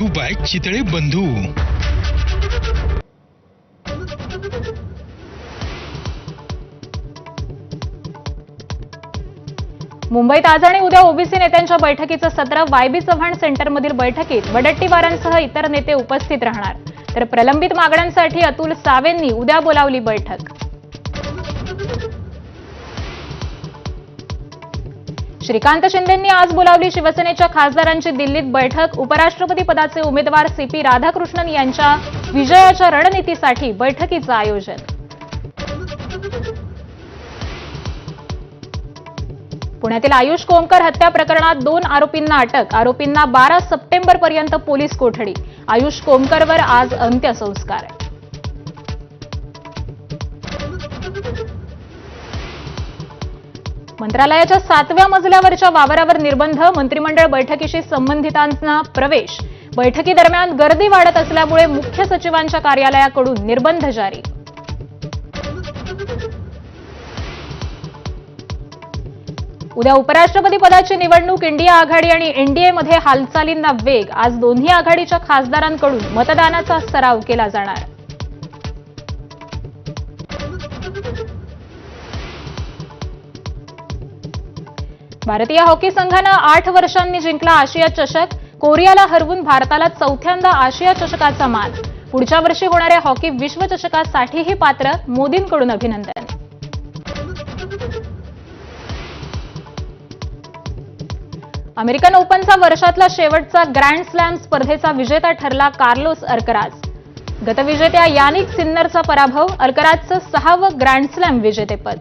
Bye Chitale बंधू. मुंबईत आज आणि उद्या ओबीसी नेत्यांच्या बैठकीचं सत्र वायबी चव्हाण सेंटरमधील बैठकीत वडट्टीवारांसह इतर नेते उपस्थित राहणार. तर प्रलंबित मागण्यांसाठी अतुल सावेंनी उद्या बोलावली बैठक. श्रीकांत शिंदेंनी आज बोलावली शिवसेनेच्या खासदारांची दिल्लीत बैठक. उपराष्ट्रपती पदाचे उमेदवार सीपी राधाकृष्णन यांच्या विजयाच्या रणनीतीसाठी बैठकीचं आयोजन. पुण्यातील आयुष कोमकर हत्या प्रकरणात 2 आरोपींना अटक. आरोपींना 12 सप्टेंबरपर्यंत पोलीस कोठडी. आयुष कोमकरवर आज अंत्यसंस्कार. मंत्रालयाच्या 7व्या मजल्यावरच्या वावरावर निर्बंध. मंत्रिमंडळ बैठकीशी संबंधितांना प्रवेश. बैठकीदरम्यान गर्दी वाढत असल्यामुळे मुख्य सचिवांच्या कार्यालयाकडून निर्बंध जारी. उद्या उपराष्ट्रपती पदाची निवडणूक. इंडिया आघाडी आणि एनडीएमध्ये हालचालींना वेग. आज दोन्ही आघाडीच्या खासदारांकडून मतदानाचा सराव केला जाणार. भारतीय हॉकी संघानं 8 वर्षांनी जिंकला आशिया चषक. कोरियाला हरवून भारताला 4थ्यांदा आशिया चषकाचा मान. पुढच्या वर्षी होणाऱ्या हॉकी विश्वचषकासाठीही पात्र. मोदींकडून अभिनंदन. अमेरिकन ओपनचा वर्षातला शेवटचा ग्रँड स्लॅम स्पर्धेचा विजेता ठरला कार्लोस अल्कराज. गतविजेत्या यानिक सिन्नरचा पराभव. अल्कराजचं 6वं ग्रँड स्लॅम विजेतेपद.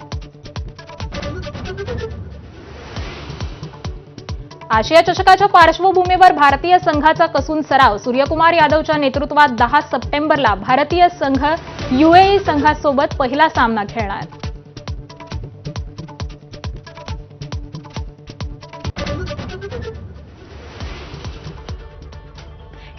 आशिया चषकाच्या पार्श्वभूमीवर भारतीय संघाचा कसून सराव. सूर्यकुमार यादवच्या नेतृत्वात 10 सप्टेंबरला भारतीय संघ यूएई संघासोबत पहिला सामना खेळणार.